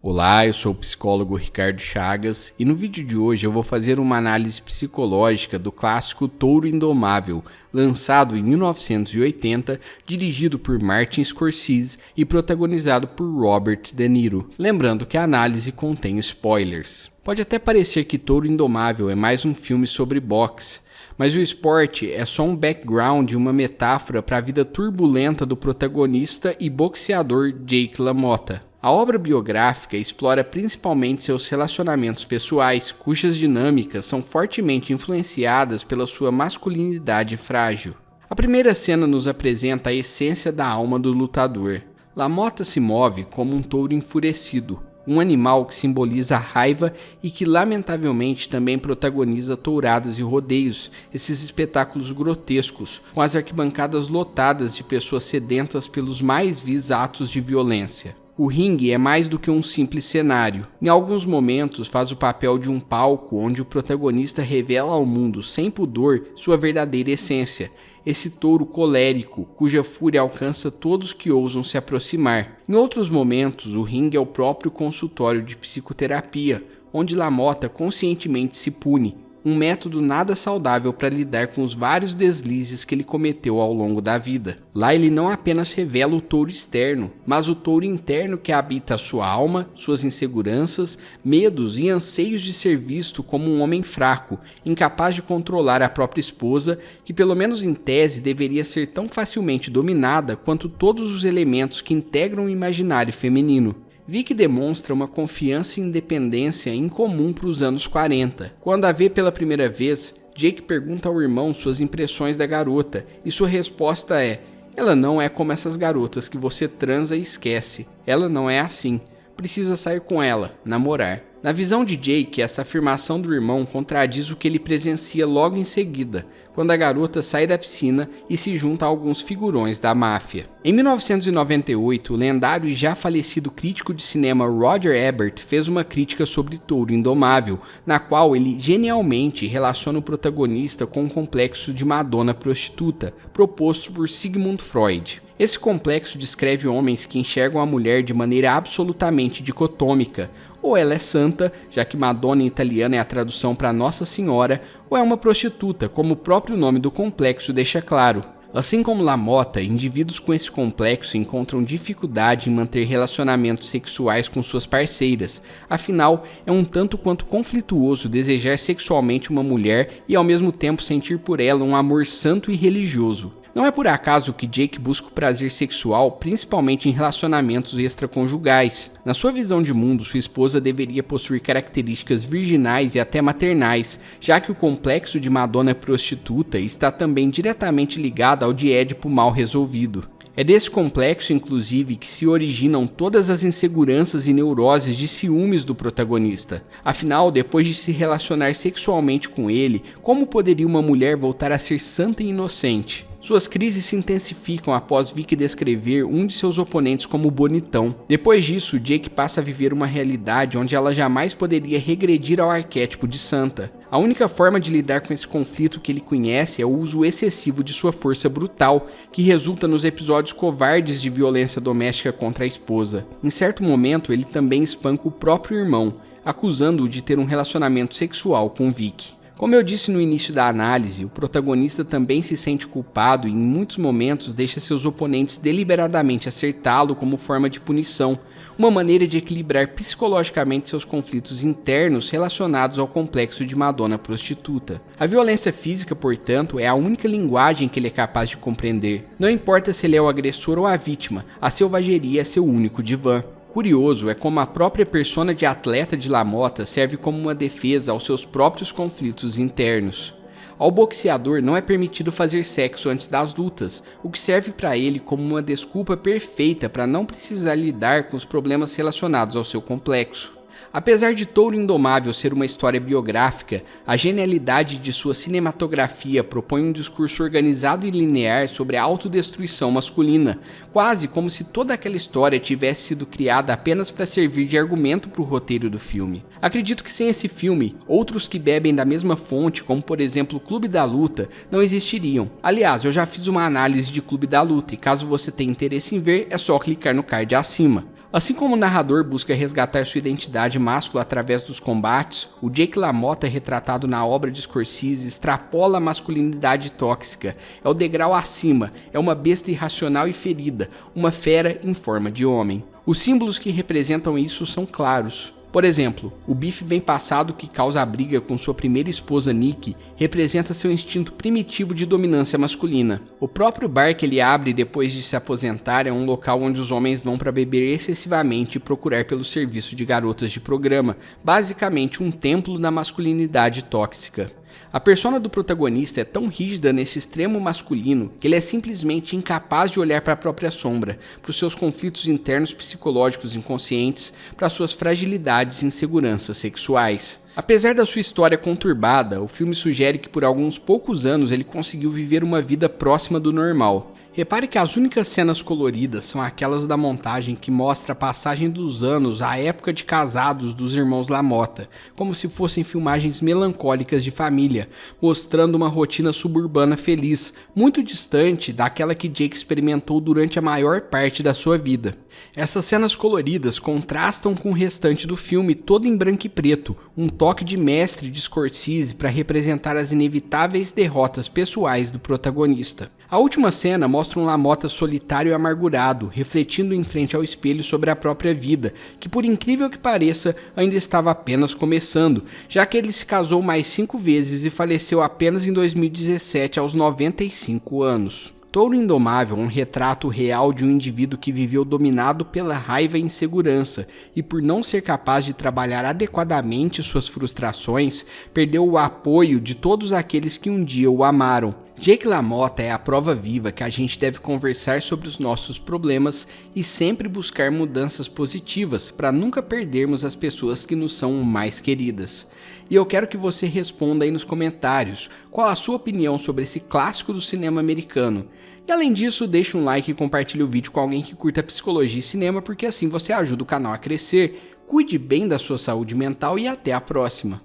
Olá, eu sou o psicólogo Ricardo Chagas e no vídeo de hoje eu vou fazer uma análise psicológica do clássico Touro Indomável, lançado em 1980, dirigido por Martin Scorsese e protagonizado por Robert De Niro. Lembrando que a análise contém spoilers. Pode até parecer que Touro Indomável é mais um filme sobre boxe, mas o esporte é só um background e uma metáfora para a vida turbulenta do protagonista e boxeador Jake LaMotta. A obra biográfica explora principalmente seus relacionamentos pessoais, cujas dinâmicas são fortemente influenciadas pela sua masculinidade frágil. A primeira cena nos apresenta a essência da alma do lutador. LaMotta se move como um touro enfurecido, um animal que simboliza a raiva e que lamentavelmente também protagoniza touradas e rodeios, esses espetáculos grotescos, com as arquibancadas lotadas de pessoas sedentas pelos mais vis atos de violência. O ringue é mais do que um simples cenário. Em alguns momentos faz o papel de um palco onde o protagonista revela ao mundo sem pudor sua verdadeira essência, esse touro colérico, cuja fúria alcança todos que ousam se aproximar. Em outros momentos, o ringue é o próprio consultório de psicoterapia, onde LaMotta conscientemente se pune, um método nada saudável para lidar com os vários deslizes que ele cometeu ao longo da vida. Lá ele não apenas revela o touro externo, mas o touro interno que habita a sua alma, suas inseguranças, medos e anseios de ser visto como um homem fraco, incapaz de controlar a própria esposa, que pelo menos em tese deveria ser tão facilmente dominada quanto todos os elementos que integram o imaginário feminino. Vicky demonstra uma confiança e independência incomum para os anos 40. Quando a vê pela primeira vez, Jake pergunta ao irmão suas impressões da garota, e sua resposta é: ela não é como essas garotas que você transa e esquece. Ela não é assim. Precisa sair com ela, namorar. Na visão de Jake, essa afirmação do irmão contradiz o que ele presencia logo em seguida, quando a garota sai da piscina e se junta a alguns figurões da máfia. Em 1998, o lendário e já falecido crítico de cinema Roger Ebert fez uma crítica sobre Touro Indomável, na qual ele genialmente relaciona o protagonista com o complexo de Madonna prostituta, proposto por Sigmund Freud. Esse complexo descreve homens que enxergam a mulher de maneira absolutamente dicotômica. Ou ela é santa, já que Madonna em italiano é a tradução para Nossa Senhora, ou é uma prostituta, como o próprio nome do complexo deixa claro. Assim como LaMotta, indivíduos com esse complexo encontram dificuldade em manter relacionamentos sexuais com suas parceiras, afinal, é um tanto quanto conflituoso desejar sexualmente uma mulher e ao mesmo tempo sentir por ela um amor santo e religioso. Não é por acaso que Jake busca o prazer sexual principalmente em relacionamentos extraconjugais. Na sua visão de mundo, sua esposa deveria possuir características virginais e até maternais, já que o complexo de Madonna prostituta está também diretamente ligado ao de Édipo mal resolvido. É desse complexo, inclusive, que se originam todas as inseguranças e neuroses de ciúmes do protagonista. Afinal, depois de se relacionar sexualmente com ele, como poderia uma mulher voltar a ser santa e inocente? Suas crises se intensificam após Vicky descrever um de seus oponentes como bonitão. Depois disso, Jake passa a viver uma realidade onde ela jamais poderia regredir ao arquétipo de santa. A única forma de lidar com esse conflito que ele conhece é o uso excessivo de sua força brutal, que resulta nos episódios covardes de violência doméstica contra a esposa. Em certo momento, ele também espanca o próprio irmão, acusando-o de ter um relacionamento sexual com Vicky. Como eu disse no início da análise, o protagonista também se sente culpado e em muitos momentos deixa seus oponentes deliberadamente acertá-lo como forma de punição, uma maneira de equilibrar psicologicamente seus conflitos internos relacionados ao complexo de Madonna prostituta. A violência física, portanto, é a única linguagem que ele é capaz de compreender. Não importa se ele é o agressor ou a vítima, a selvageria é seu único divã. Curioso é como a própria persona de atleta de LaMotta serve como uma defesa aos seus próprios conflitos internos. Ao boxeador não é permitido fazer sexo antes das lutas, o que serve para ele como uma desculpa perfeita para não precisar lidar com os problemas relacionados ao seu complexo. Apesar de Touro Indomável ser uma história biográfica, a genialidade de sua cinematografia propõe um discurso organizado e linear sobre a autodestruição masculina, quase como se toda aquela história tivesse sido criada apenas para servir de argumento para o roteiro do filme. Acredito que sem esse filme, outros que bebem da mesma fonte, como por exemplo o Clube da Luta, não existiriam. Aliás, eu já fiz uma análise de Clube da Luta e caso você tenha interesse em ver, é só clicar no card acima. Assim como o narrador busca resgatar sua identidade máscula através dos combates, o Jake LaMotta, retratado na obra de Scorsese, extrapola a masculinidade tóxica. É o degrau acima, é uma besta irracional e ferida, uma fera em forma de homem. Os símbolos que representam isso são claros. Por exemplo, o Biff bem passado que causa a briga com sua primeira esposa Nikki representa seu instinto primitivo de dominância masculina. O próprio bar que ele abre depois de se aposentar é um local onde os homens vão para beber excessivamente e procurar pelo serviço de garotas de programa, basicamente um templo da masculinidade tóxica. A persona do protagonista é tão rígida nesse extremo masculino que ele é simplesmente incapaz de olhar para a própria sombra, para os seus conflitos internos psicológicos inconscientes, para suas fragilidades e inseguranças sexuais. Apesar da sua história conturbada, o filme sugere que por alguns poucos anos ele conseguiu viver uma vida próxima do normal. Repare que as únicas cenas coloridas são aquelas da montagem que mostra a passagem dos anos à época de casados dos irmãos LaMotta, como se fossem filmagens melancólicas de família, mostrando uma rotina suburbana feliz, muito distante daquela que Jake experimentou durante a maior parte da sua vida. Essas cenas coloridas contrastam com o restante do filme todo em branco e preto, um toque de mestre de Scorsese para representar as inevitáveis derrotas pessoais do protagonista. A última cena mostra um LaMotta solitário e amargurado, refletindo em frente ao espelho sobre a própria vida, que por incrível que pareça, ainda estava apenas começando, já que ele se casou mais 5 vezes e faleceu apenas em 2017 aos 95 anos. Touro Indomável é um retrato real de um indivíduo que viveu dominado pela raiva e insegurança e por não ser capaz de trabalhar adequadamente suas frustrações, perdeu o apoio de todos aqueles que um dia o amaram. Jake LaMotta é a prova viva que a gente deve conversar sobre os nossos problemas e sempre buscar mudanças positivas para nunca perdermos as pessoas que nos são mais queridas. E eu quero que você responda aí nos comentários qual a sua opinião sobre esse clássico do cinema americano. E além disso, deixe um like e compartilhe o vídeo com alguém que curta psicologia e cinema, porque assim você ajuda o canal a crescer. Cuide bem da sua saúde mental e até a próxima.